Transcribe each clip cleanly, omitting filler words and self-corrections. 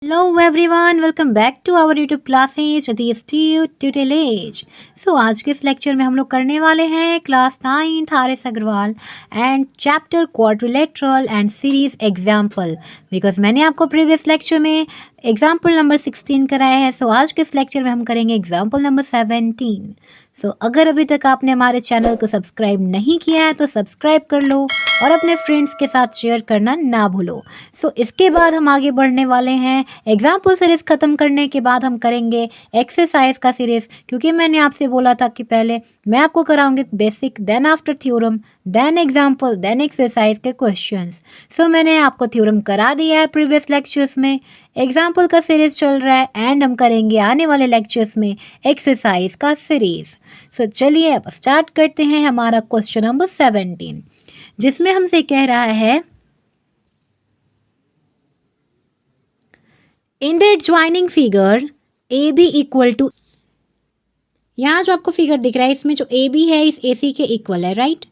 Hello everyone, welcome back to our YouTube classes the Astute Tutelage। आज के इस lecture में हम लोग करने वाले हैं class 9th RS Aggarwal and chapter quadrilateral and series example. Because मैंने आपको प्रीवियस लेक्चर में एग्जाम्पल नंबर 16 कराया है। आज के इस लेक्चर में हम करेंगे एग्जाम्पल नंबर 17। अगर अभी तक आपने हमारे चैनल को सब्सक्राइब नहीं किया है तो सब्सक्राइब कर लो और अपने फ्रेंड्स के साथ शेयर करना ना भूलो। इसके बाद हम आगे बढ़ने वाले हैं। एग्जाम्पल सीरीज ख़त्म करने के बाद हम करेंगे एक्सरसाइज का सीरीज, क्योंकि मैंने आपसे बोला था कि पहले मैं आपको कराऊंगी basic, then after theorem, then example, then exercise के क्वेश्चंस। मैंने आपको थ्योरम करा दिया है प्रीवियस लेक्चर्स में, एग्जाम्पल का सीरीज चल रहा है एंड हम करेंगे आने वाले लेक्चर्स में एक्सरसाइज का सीरीज। चलिए अब स्टार्ट करते हैं हमारा क्वेश्चन नंबर 17, जिसमें हमसे कह रहा है in the adjoining figure A B equal to, यहाँ जो आपको फिगर दिख रहा है इसमें जो ए बी है इस ए सी के इक्वल है, राइट।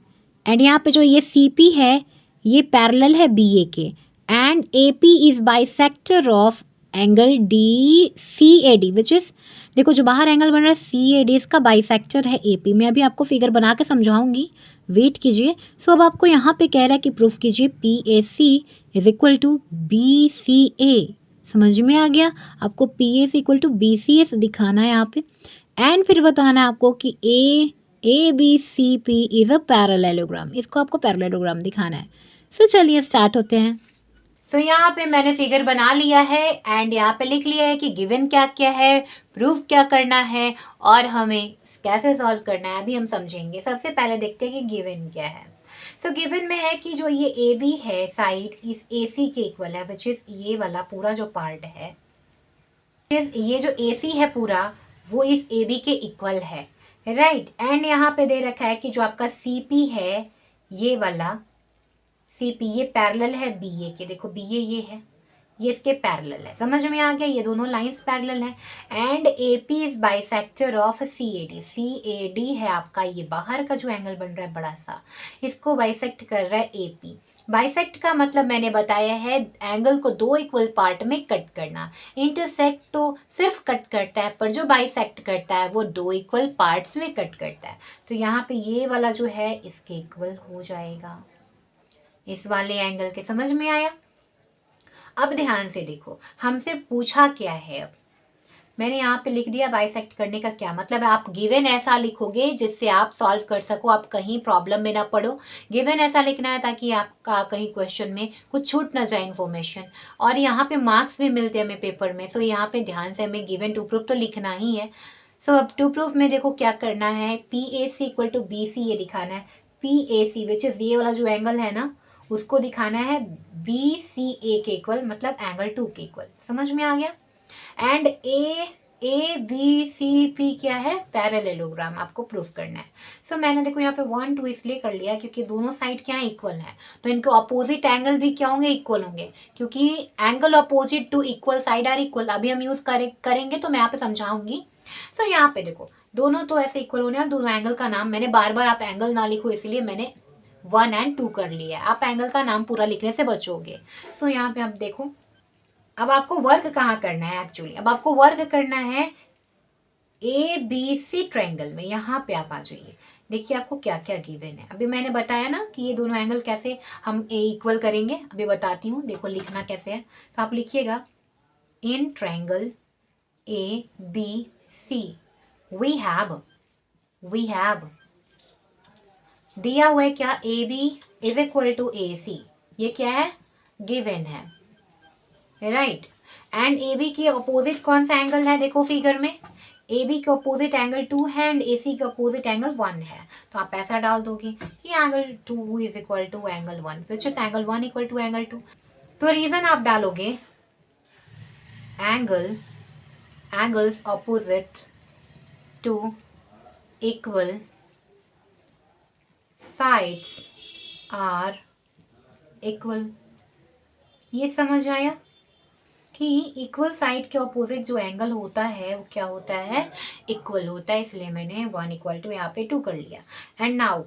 एंड यहाँ पे जो ये सी पी है ये पैरेलल है बी ए के, and A P is bisector of angle D C A D which is, देखो जो बाहर एंगल बन रहा है सी ए डी इसका बाइसेक्टर है ए पी। मैं अभी आपको फिगर बना के समझाऊंगी, वेट कीजिए। अब आपको यहाँ पे कह रहा है कि प्रूफ कीजिए P A C is equal to B C A. समझ में आ गया? आपको P S equal to B C S दिखाना है यहाँ पे, एंड फिर बताना है आपको कि A B C P is a parallelogram. इसको आपको पैरेललोग्राम दिखाना है। चलिए स्टार्ट होते हैं। यहाँ पे मैंने फिगर बना लिया है एंड यहाँ पे लिख लिया है कि गिवन क्या क्या है, प्रूफ क्या करना है और हमें कैसे सॉल्व करना है, अभी हम समझेंगे। सबसे पहले देखते हैं कि गिवन क्या है। गिवन में है कि जो ये ए बी है साइड इस ए सी के इक्वल है, विच इज ये वाला पूरा जो पार्ट है, ये जो ए सी है पूरा वो इस ए बी के इक्वल है, राइट। एंड यहाँ पे दे रखा है कि जो आपका सी पी है ये वाला सी पी ये पैरेलल है बी ए के। देखो बी ए ये है, ये इसके पैरेलल है। समझ में आ गया? ये दोनों लाइंस पैरेलल हैं। And A P is bisector of C A D. C A D है आपका ये बाहर का जो एंगल बन रहा है बड़ा सा, इसको बाइसेक्ट कर रहा है ए पी। बाइसेक्ट का मतलब मैंने बताया है एंगल को दो इक्वल पार्ट में कट करना। इंटरसेक्ट तो सिर्फ कट करता है, पर जो बाइसेक्ट करता है वो दो इक्वल पार्ट्स में कट करता है। तो यहाँ पे ये वाला जो है इसके इक्वल हो जाएगा इस वाले एंगल के। समझ में आया? अब ध्यान से देखो हमसे पूछा क्या है। अब मैंने यहाँ पे लिख दिया बाइसेक्ट करने का क्या मतलब है। आप गिवन ऐसा लिखोगे जिससे आप सॉल्व कर सको, आप कहीं प्रॉब्लम में ना पड़ो। गिवन ऐसा लिखना है ताकि आपका कहीं क्वेश्चन में कुछ छूट ना जाए इन्फॉर्मेशन, और यहाँ पे मार्क्स भी मिलते हैं हमें पेपर में। यहाँ पे ध्यान से हमें गिवन टू प्रूफ तो लिखना ही है। अब टू प्रूफ में देखो क्या करना है, P A C equal to B C ये दिखाना है। P A C which is ये वाला जो एंगल है ना उसको दिखाना है बी सी ए के इक्वल, मतलब एंगल 2 के इक्वल। समझ में आ गया? And A B C P क्या है? पैरेललोग्राम आपको प्रूफ करना है। मैंने देखो यहाँ पे 1 2 इसलिए कर लिया क्योंकि दोनों साइड क्या है? इक्वल है, तो इनके अपोजिट एंगल भी क्या होंगे? इक्वल होंगे, क्योंकि angle opposite to equal side are equal. अभी हम यूज करेंगे तो मैं यहाँ पे समझाऊंगी। यहाँ पे देखो दोनों तो ऐसे इक्वल होने हैं। दोनों एंगल का नाम मैंने बार बार आप एंगल ना लिखो इसलिए मैंने 1 और 2 कर लिया है। आप एंगल का नाम पूरा लिखने से बचोगे। यहाँ पे आप देखो अब आपको वर्क कहाँ करना है एक्चुअली। अब आपको वर्क करना है ए बी सी ट्रायंगल में। यहाँ पे आप आ जाइए, देखिए आपको क्या क्या गिवन है। अभी मैंने बताया ना कि ये दोनों एंगल कैसे हम ए इक्वल करेंगे, अभी बताती हूँ। देखो लिखना कैसे है, तो आप लिखिएगा in triangle A B C we have दिया हुआ है क्या? A B is equal to A C. ये क्या है? गिवन है, राइट। एंड ए बी के अपोजिट कौन सा एंगल है? देखो फिगर में ए बी के अपोजिट एंगल 2 है एंड ए सी के अपोजिट एंगल 1 है। तो आप ऐसा डाल दोगे कि angle 2 is equal to angle 1 which is angle 1 equal to angle 2। तो रीजन आप डालोगे angles opposite to equal sides are equal. ये समझ आया कि इक्वल साइड के ऑपोजिट जो एंगल होता है वो क्या होता है? इक्वल होता है, इसलिए मैंने 1 इक्वल टू यहाँ पे 2 कर लिया। एंड नाउ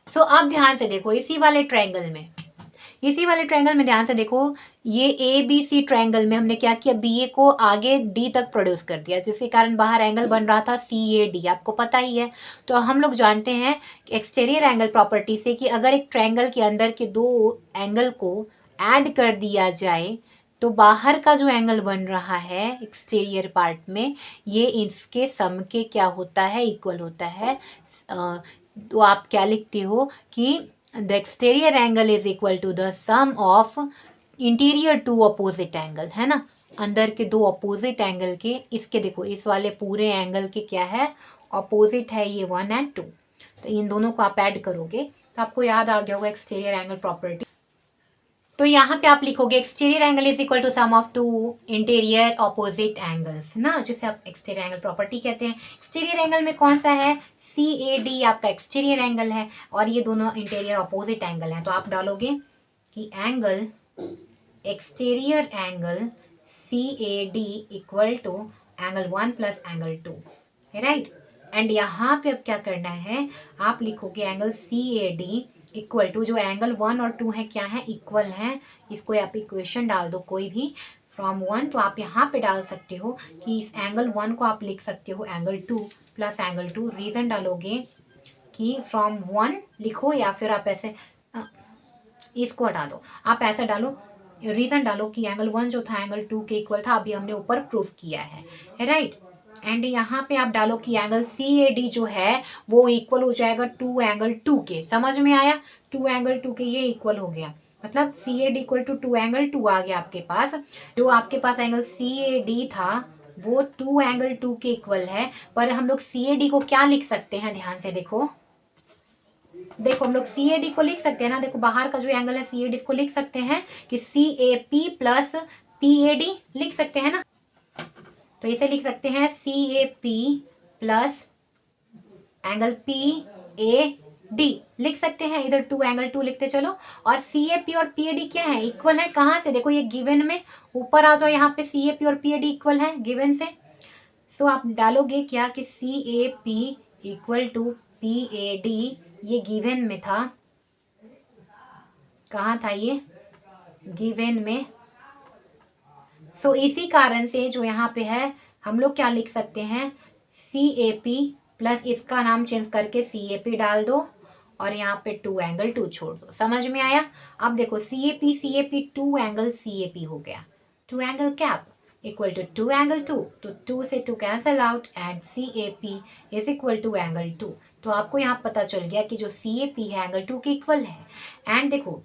अब ध्यान से देखो इसी वाले ट्रायंगल में इसी वाले ट्रायंगल में ध्यान से देखो, ये ए बी सी ट्रायंगल में हमने क्या किया, बी ए को आगे डी तक प्रोड्यूस कर दिया, जिसके कारण बाहर एंगल बन रहा था सी ए डी, आपको पता ही है। तो हम लोग जानते हैं एक्सटीरियर एंगल प्रॉपर्टी से कि अगर एक ट्रायंगल के अंदर के दो एंगल को ऐड कर दिया जाए तो बाहर का जो एंगल बन रहा है एक्सटीरियर पार्ट में, ये इसके सम के क्या होता है, इक्वल होता है। तो आप क्या लिखते हो कि the exterior angle is equal to the sum of interior two opposite angle, है ना, अंदर के दो अपोजिट एंगल के, इसके देखो इस वाले पूरे एंगल के क्या है, अपोजिट है ये 1 और 2, तो इन दोनों को आप ऐड करोगे तो आपको याद आ गया होगा एक्सटीरियर एंगल प्रॉपर्टी। तो यहाँ पे आप लिखोगे exterior angle is equal to sum of two interior opposite angles ना, जिसे आप एक्सटीरियर एंगल प्रॉपर्टी कहते हैं। एक्सटीरियर एंगल में कौन सा है, सी ए डी आपका एक्सटीरियर एंगल है और ये दोनों इंटीरियर ऑपोजिट एंगल हैं। तो आप डालोगे कि angle exterior angle C A D equal to angle 1 plus angle 2, right. And यहाँ पे अब क्या करना है, आप लिखोगे angle C A D equal to, जो एंगल 1 और 2 है क्या है, इक्वल है। इसको आप इक्वेशन डाल दो कोई भी फ्रॉम 1, तो आप यहाँ पे डाल सकते हो कि इस एंगल 1 को आप लिख सकते हो एंगल 2 प्लस एंगल 2। रीजन डालोगे कि फ्रॉम 1 लिखो या फिर आप ऐसे इसको हटा दो, आप ऐसे डालो, रीजन डालो कि एंगल 1 जो था एंगल 2 के इक्वल था, अभी हमने ऊपर प्रूफ किया है, राइट। एंड यहाँ पे आप डालो कि एंगल सी ए डी जो है वो इक्वल हो जाएगा 2 एंगल 2 के, समझ में आया, 2 एंगल 2 के ये इक्वल हो गया, मतलब C A D equal to 2 angle 2 आ गया आपके पास। जो आपके पास एंगल सी ए डी था वो 2 एंगल 2 के इक्वल है, पर हम लोग सी ए डी को क्या लिख सकते हैं, ध्यान से देखो, देखो हम लोग सी ए डी को लिख सकते हैं ना, देखो बाहर का जो एंगल है सी ए डी को लिख सकते हैं कि C A P plus P A D लिख सकते हैं ना, तो इसे लिख सकते हैं C A P plus angle P A D लिख सकते हैं, इधर 2 एंगल 2 लिखते चलो। और सी ए पी और पी ए डी क्या है, इक्वल है, कहाँ से, देखो ये गिवन में, ऊपर आ जाओ, यहाँ पे सी ए पी और पी ए डी इक्वल है गिवन से। सो आप डालोगे क्या कि C A P equal to P A D, ये गिवन में था, कहाँ था ये, गिवन में। सो इसी कारण से जो यहाँ पे है हम लोग क्या लिख सकते हैं, सी ए पी प्लस इसका नाम चेंज करके सी ए पी डाल दो और यहाँ पे 2 एंगल 2 छोड़ दो, समझ में आया। अब देखो C A P 2 angle C A P हो गया, 2 angle cap equal to 2 angle 2, तो 2 से 2 cancel out and C A P is equal to angle 2। तो आपको यहाँ पता चल गया कि जो सी ए पी है एंगल 2 के इक्वल है। एंड देखो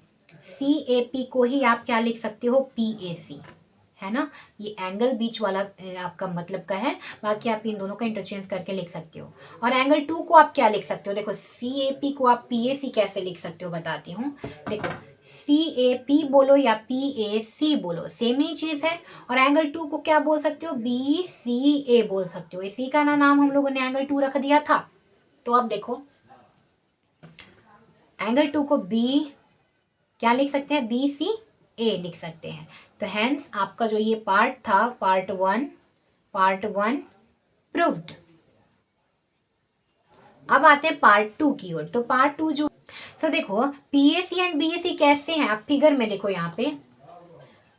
सी ए पी को ही आप क्या लिख सकते हो, पी ए सी, है ना, ये एंगल बीच वाला आपका मतलब का है, बाकी आप इन दोनों का इंटरचेंज करके लिख सकते हो। और एंगल 2 को आप क्या लिख सकते हो, देखो सी ए पी को आप पी ए सी कैसे लिख सकते हो बताती हूँ। देखो सी ए पी बोलो या पी ए सी बोलो, सेम ही चीज है। और एंगल 2 को क्या बोल सकते हो, बी सी ए बोल सकते हो, इसी का ना नाम हम लोगों ने एंगल 2 रख दिया था। तो अब देखो एंगल 2 को बी क्या लिख सकते हैं, बी सी ए लिख सकते हैं। तो हेंस आपका जो ये पार्ट था पार्ट 1 प्रूव्ड। अब आते हैं पार्ट 2 की ओर। तो पार्ट 2 जो, तो देखो पीएसी एंड बीएसी कैसे हैं, आप फिगर में देखो, यहाँ पे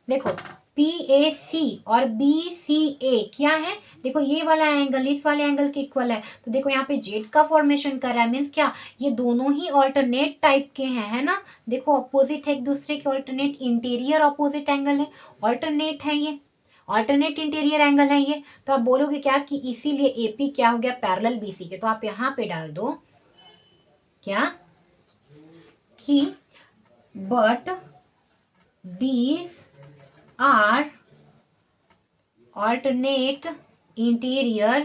देखो PAC और BCA क्या है, देखो ये वाला एंगल इस वाले एंगल के इक्वल है, तो देखो यहाँ पे जेड का फॉर्मेशन कर रहा है, मीन्स क्या, ये दोनों ही ऑल्टरनेट टाइप के हैं, है ना, देखो अपोजिट है एक दूसरे के, ऑल्टरनेट इंटीरियर अपोजिट एंगल है, ऑल्टरनेट है ये, ऑल्टरनेट इंटीरियर एंगल है ये। तो आप बोलोगे क्या कि इसीलिए AP क्या हो गया, पैरेलल BC के। तो आप यहाँ पे डाल दो क्या कि but these are alternate interior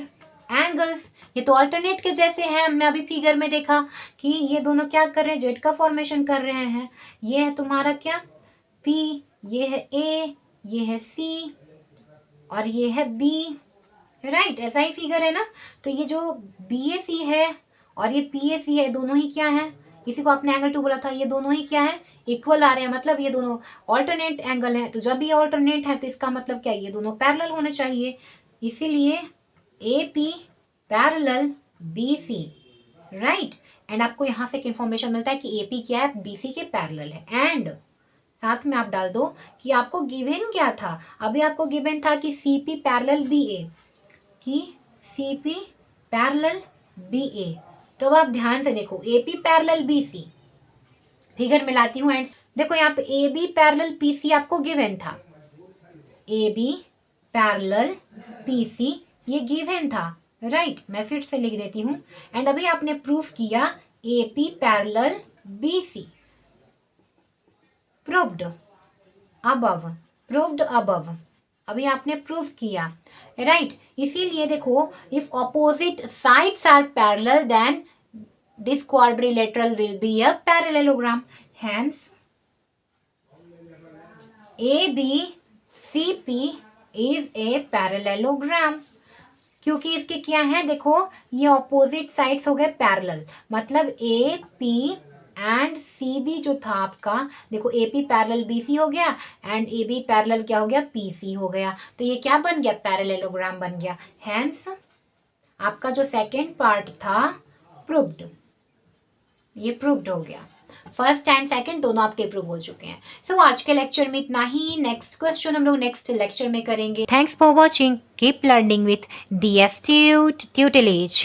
angles. ये तो ऑल्टरनेट के जैसे हैं, हमने अभी फिगर में देखा कि ये दोनों क्या कर रहे हैं, जेड का फॉर्मेशन कर रहे हैं। ये है तुम्हारा क्या P, ये है A, ये है C और ये है B, राइट, ऐसा ही फिगर है ना। तो ये जो BAC है और ये PAC है, दोनों ही क्या है, इसी को आपने एंगल 2 बोला था, ये दोनों ही क्या है, इक्वल आ रहे हैं, मतलब ये दोनों ऑल्टरनेट एंगल है। तो जब ये ऑल्टरनेट है तो इसका मतलब क्या है, ये दोनों पैरेलल होने चाहिए, इसीलिए AP parallel BC, right. And आपको यहाँ से एक इंफॉर्मेशन मिलता है कि AP क्या है, BC के पैरेलल है। एंड साथ में आप डाल दो कि आपको गिवन क्या था। अभी आपको गिवन था कि CP पैरेलल BA, कि CP पैरेलल BA। तो अब आप ध्यान से देखो, AP पैरेलल BC, फिगर मिलाती हूँ एंड देखो यहाँ पे AB पैरेलल PC आपको गिवन था, AB पैरेलल PC ये गिवन था, राइट। मैं फिर से लिख देती हूँ। एंड अभी आपने प्रूफ किया AP parallel BC, proved above, proved above, अभी आपने प्रूफ किया, राइट। इसीलिए देखो, if opposite sides are parallel then this quadrilateral will be a parallelogram. Hence ABCP is a parallelogram. क्योंकि इसके क्या है, देखो ये ऑपोजिट साइड्स हो गए पैरेलल, मतलब AP एंड CB जो था आपका, देखो AP पैरेलल BC हो गया एंड AB पैरेलल क्या हो गया, PC हो गया। तो ये क्या बन गया, पैरेललोग्राम बन गया। हेंस आपका जो सेकेंड पार्ट था प्रूव्ड, ये प्रूव्ड हो गया। फर्स्ट एंड सेकंड दोनों आपके प्रूव हो चुके हैं। सो आज के लेक्चर में इतना ही। नेक्स्ट क्वेश्चन हम लोग नेक्स्ट लेक्चर में करेंगे। Thanks for watching, keep learning with DS tutelage.